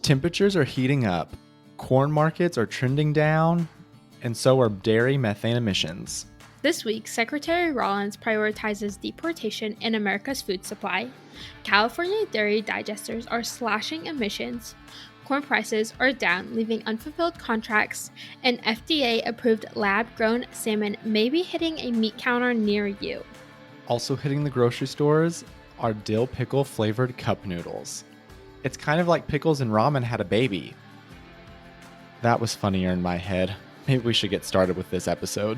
Temperatures are heating up, corn markets are trending down, and so are dairy methane emissions. This week, Secretary Rollins prioritizes deportation in America's food supply. California dairy digesters are slashing emissions. Corn prices are down, leaving unfulfilled contracts, and FDA-approved lab-grown salmon may be hitting a meat counter near you. Also hitting the grocery stores are dill pickle flavored cup noodles. It's kind of like pickles and ramen had a baby. That was funnier in my head. Maybe we should get started with this episode.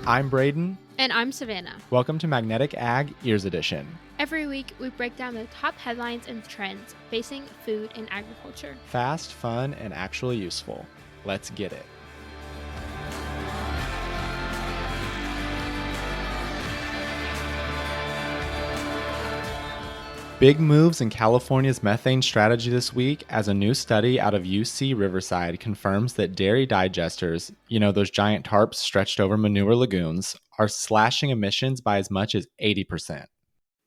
I'm Braden. And I'm Savannah. Welcome to Magnetic Ag Ears Edition. Every week, we break down the top headlines and trends facing food and agriculture. Fast, fun, and actually useful. Let's get it. Big moves in California's methane strategy this week as a new study out of UC Riverside confirms that dairy digesters, those giant tarps stretched over manure lagoons, are slashing emissions by as much as 80%.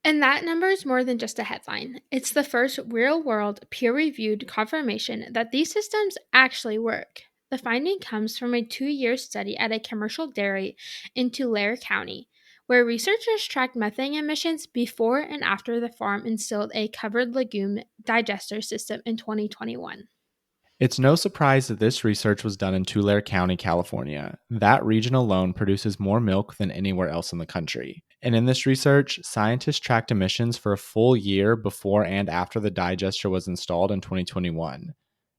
And that number is more than just a headline. It's the first real-world, peer-reviewed confirmation that these systems actually work. The finding comes from a 2-year study at a commercial dairy in Tulare County, where researchers tracked methane emissions before and after the farm installed a covered legume digester system in 2021. It's no surprise that this research was done in Tulare County, California. That region alone produces more milk than anywhere else in the country. And in this research, scientists tracked emissions for a full year before and after the digester was installed in 2021.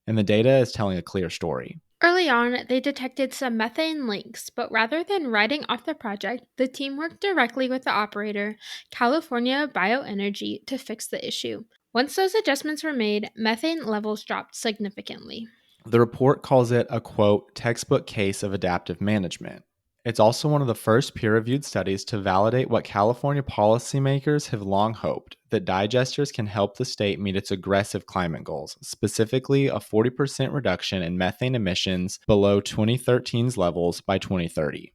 And the data is telling a clear story. Early on, they detected some methane leaks, but rather than writing off the project, the team worked directly with the operator, California Bioenergy, to fix the issue. Once those adjustments were made, methane levels dropped significantly. The report calls it a, quote, textbook case of adaptive management. It's also one of the first peer-reviewed studies to validate what California policymakers have long hoped, that digesters can help the state meet its aggressive climate goals, specifically a 40% reduction in methane emissions below 2013's levels by 2030.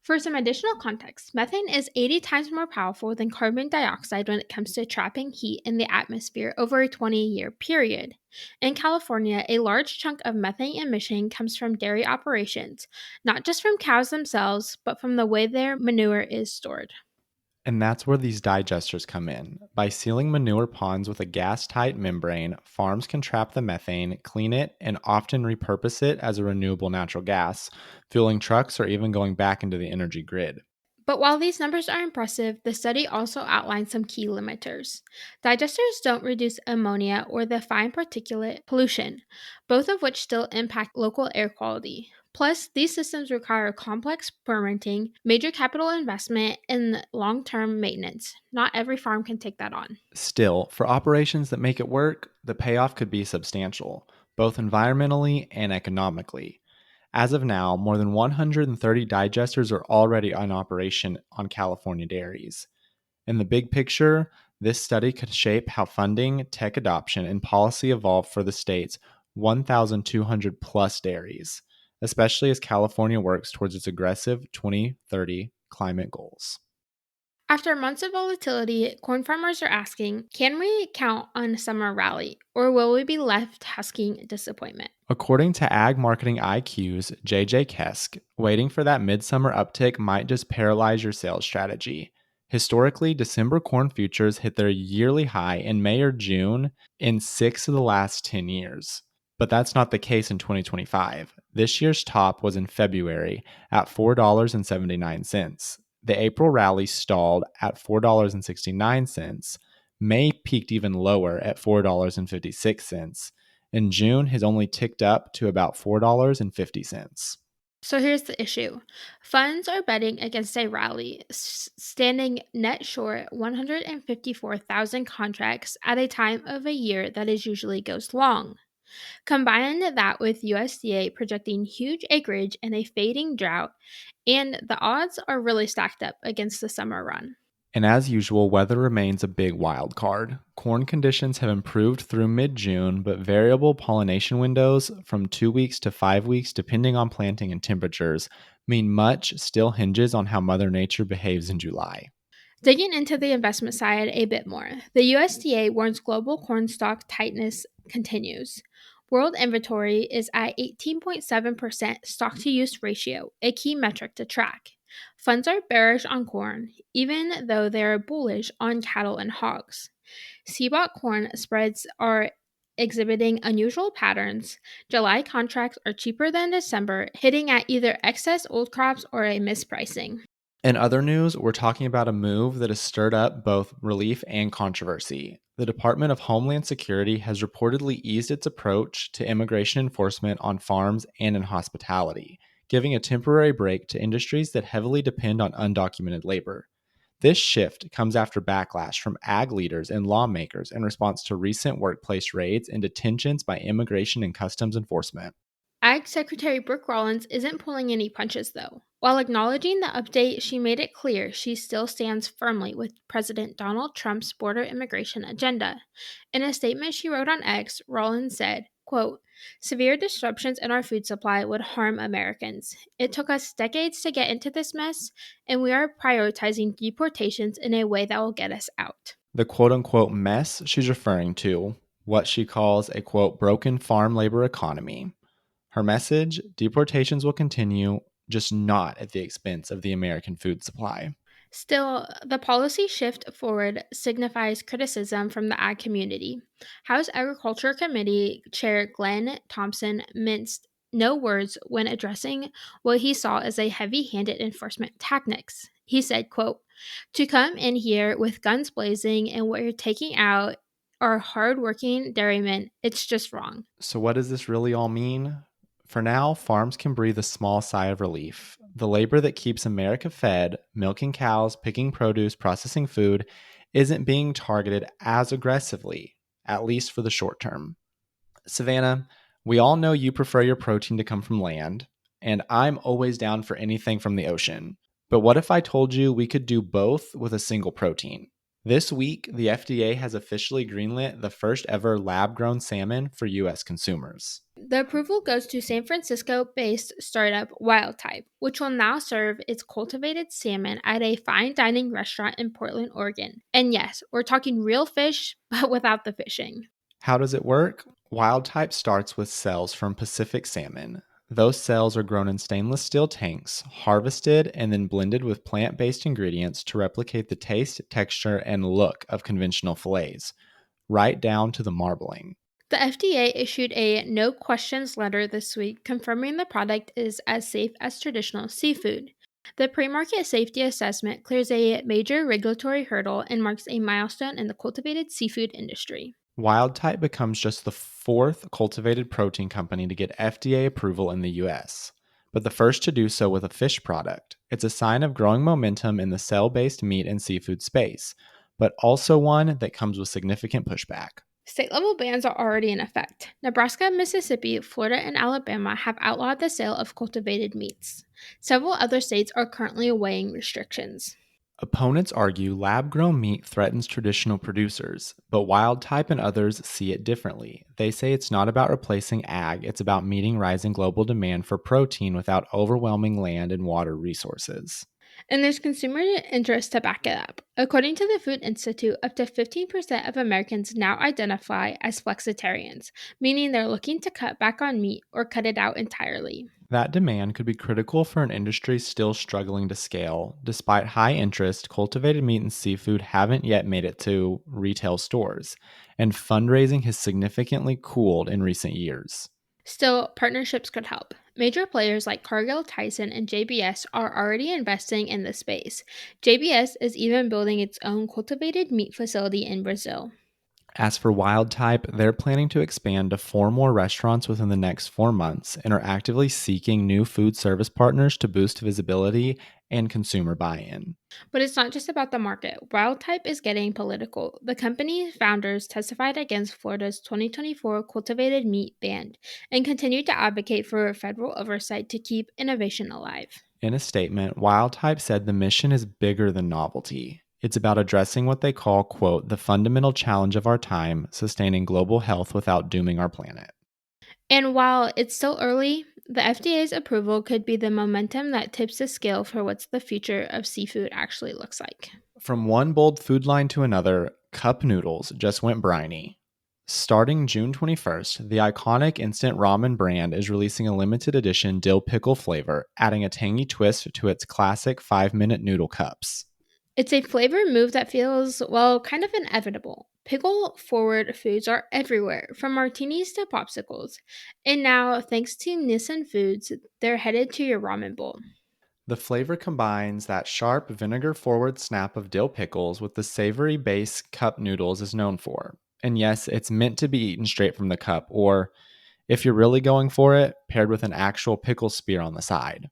For some additional context, methane is 80 times more powerful than carbon dioxide when it comes to trapping heat in the atmosphere over a 20-year period. In California, a large chunk of methane emission comes from dairy operations, not just from cows themselves, but from the way their manure is stored. And that's where these digesters come in. By sealing manure ponds with a gas-tight membrane, farms can trap the methane, clean it, and often repurpose it as a renewable natural gas, fueling trucks or even going back into the energy grid. But while these numbers are impressive, the study also outlines some key limiters. Digesters don't reduce ammonia or the fine particulate pollution, both of which still impact local air quality. Plus, these systems require complex permitting, major capital investment, and long-term maintenance. Not every farm can take that on. Still, for operations that make it work, the payoff could be substantial, both environmentally and economically. As of now, more than 130 digesters are already in operation on California dairies. In the big picture, this study could shape how funding, tech adoption, and policy evolve for the state's 1,200 plus dairies, especially as California works towards its aggressive 2030 climate goals. After months of volatility, corn farmers are asking, can we count on a summer rally, or will we be left husking disappointment? According to Ag Marketing IQ's JJ Kesk, waiting for that midsummer uptick might just paralyze your sales strategy. Historically, December corn futures hit their yearly high in May or June in 6 of the last 10 years. But that's not the case in 2025. This year's top was in February at $4.79. The April rally stalled at $4.69. May peaked even lower at $4.56. And June has only ticked up to about $4.50. So here's the issue. Funds are betting against a rally, standing net short 154,000 contracts at a time of a year that is usually goes long. Combine that with USDA projecting huge acreage and a fading drought, and the odds are really stacked up against the summer run. And as usual, weather remains a big wild card. Corn conditions have improved through mid-June, but variable pollination windows from 2 weeks to 5 weeks, depending on planting and temperatures, mean much still hinges on how Mother Nature behaves in July. Digging into the investment side a bit more, the USDA warns global corn stock tightness continues. World inventory is at 18.7% stock to use ratio, a key metric to track. Funds are bearish on corn, even though they are bullish on cattle and hogs. CBOT corn spreads are exhibiting unusual patterns. July contracts are cheaper than December, hitting at either excess old crops or a mispricing. In other news, we're talking about a move that has stirred up both relief and controversy. The Department of Homeland Security has reportedly eased its approach to immigration enforcement on farms and in hospitality, giving a temporary break to industries that heavily depend on undocumented labor. This shift comes after backlash from ag leaders and lawmakers in response to recent workplace raids and detentions by Immigration and Customs Enforcement. Ag Secretary Brooke Rollins isn't pulling any punches, though. While acknowledging the update, she made it clear she still stands firmly with President Donald Trump's border immigration agenda. In a statement she wrote on X, Rollins said, quote, "Severe disruptions in our food supply would harm Americans. It took us decades to get into this mess, and we are prioritizing deportations in a way that will get us out." The quote unquote mess she's referring to, what she calls a quote broken farm labor economy. Her message: deportations will continue, just not at the expense of the American food supply. Still, the policy shift forward signifies criticism from the ag community. House Agriculture Committee Chair Glenn Thompson minced no words when addressing what he saw as a heavy-handed enforcement tactics. He said, quote, "To come in here with guns blazing and what you're taking out are hard-working dairymen, it's just wrong." So, what does this really all mean? For now, farms can breathe a small sigh of relief. The labor that keeps America fed, milking cows, picking produce, processing food, isn't being targeted as aggressively, at least for the short term. Savannah, we all know you prefer your protein to come from land, and I'm always down for anything from the ocean. But what if I told you we could do both with a single protein? This week, the FDA has officially greenlit the first ever lab grown salmon for U.S. consumers. The approval goes to San Francisco based startup Wildtype, which will now serve its cultivated salmon at a fine dining restaurant in Portland, Oregon. And yes, we're talking real fish, but without the fishing. How does it work? Wild type starts with cells from Pacific salmon. Those cells are grown in stainless steel tanks, harvested, and then blended with plant based ingredients to replicate the taste, texture, and look of conventional fillets, right down to the marbling. The FDA issued a no questions letter this week confirming the product is as safe as traditional seafood. The pre market safety assessment clears a major regulatory hurdle and marks a milestone in the cultivated seafood industry. Wildtype becomes just the fourth cultivated protein company to get FDA approval in the US, but the first to do so with a fish product. It's a sign of growing momentum in the cell based meat and seafood space, but also one that comes with significant pushback. State level bans are already in effect. Nebraska, Mississippi, Florida, and Alabama have outlawed the sale of cultivated meats. Several other states are currently weighing restrictions. Opponents argue lab grown meat threatens traditional producers, but Wildtype and others see it differently. They say it's not about replacing ag, it's about meeting rising global demand for protein without overwhelming land and water resources. And there's consumer interest to back it up. According to the Food Institute, up to 15% of Americans now identify as flexitarians, meaning they're looking to cut back on meat or cut it out entirely. That demand could be critical for an industry still struggling to scale. Despite high interest, cultivated meat and seafood haven't yet made it to retail stores, and fundraising has significantly cooled in recent years. Still, partnerships could help. Major players like Cargill, Tyson, and JBS are already investing in the space. JBS is even building its own cultivated meat facility in Brazil. As for Wildtype, they're planning to expand to 4 more restaurants within the next 4 months and are actively seeking new food service partners to boost visibility and consumer buy in. But it's not just about the market. Wildtype is getting political. The company's founders testified against Florida's 2024 cultivated meat ban and continued to advocate for federal oversight to keep innovation alive. In a statement, Wildtype said the mission is bigger than novelty. It's about addressing what they call, quote, the fundamental challenge of our time, sustaining global health without dooming our planet. And while it's still early, the FDA's approval could be the momentum that tips the scale for what the future of seafood actually looks like. From one bold food line to another, cup noodles just went briny. Starting June 21st, the iconic instant ramen brand is releasing a limited edition dill pickle flavor, adding a tangy twist to its classic 5-minute noodle cups. It's a flavor move that feels, well, kind of inevitable. Pickle forward foods are everywhere, from martinis to popsicles. And now, thanks to Nissan Foods, they're headed to your ramen bowl. The flavor combines that sharp vinegar forward snap of dill pickles with the savory base cup noodles is known for. And yes, it's meant to be eaten straight from the cup, or if you're really going for it, paired with an actual pickle spear on the side.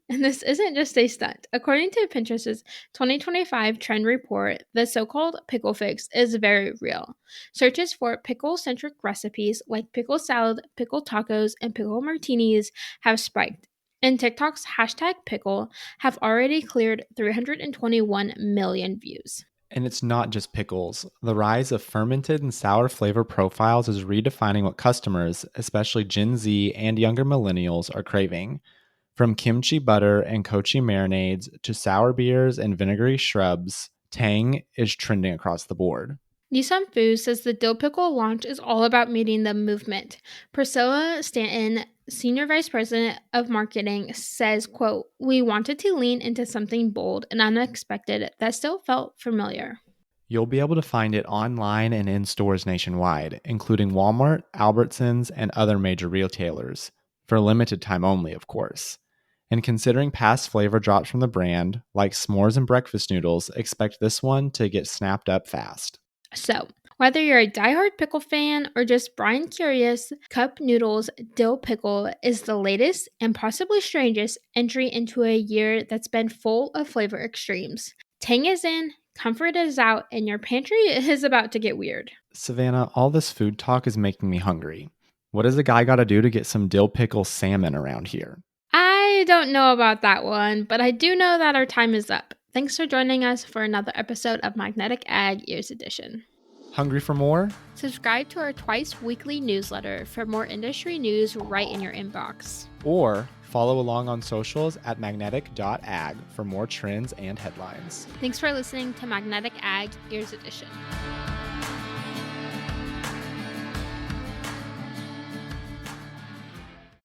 And this isn't just a stunt. According to Pinterest's 2025 trend report, the so called pickle fix is very real. Searches for pickle centric recipes like pickle salad, pickle tacos, and pickle martinis have spiked. And TikTok's hashtag pickle have already cleared 321 million views. And it's not just pickles. The rise of fermented and sour flavor profiles is redefining what customers, especially Gen Z and younger millennials, are craving. From kimchi butter and kochi marinades to sour beers and vinegary shrubs, tang is trending across the board. Nissan Foods says the dill pickle launch is all about meeting the movement. Priscilla Stanton, Senior Vice President of Marketing, says, quote, "We wanted to lean into something bold and unexpected that still felt familiar." You'll be able to find it online and in stores nationwide, including Walmart, Albertsons, and other major retailers, for a limited time only, of course. And considering past flavor drops from the brand, like s'mores and breakfast noodles, expect this one to get snapped up fast. So, whether you're a diehard pickle fan or just Brian Curious, Cup Noodles Dill Pickle is the latest and possibly strangest entry into a year that's been full of flavor extremes. Tang is in, comfort is out, and your pantry is about to get weird. Savannah, all this food talk is making me hungry. What does a guy got to do to get some dill pickle salmon around here? I don't know about that one, but I do know that our time is up. Thanks for joining us for another episode of Magnetic Ag Ears Edition. Hungry for more? Subscribe to our twice weekly newsletter for more industry news right in your inbox. Or follow along on socials at magnetic.ag for more trends and headlines. Thanks for listening to Magnetic Ag Ears Edition.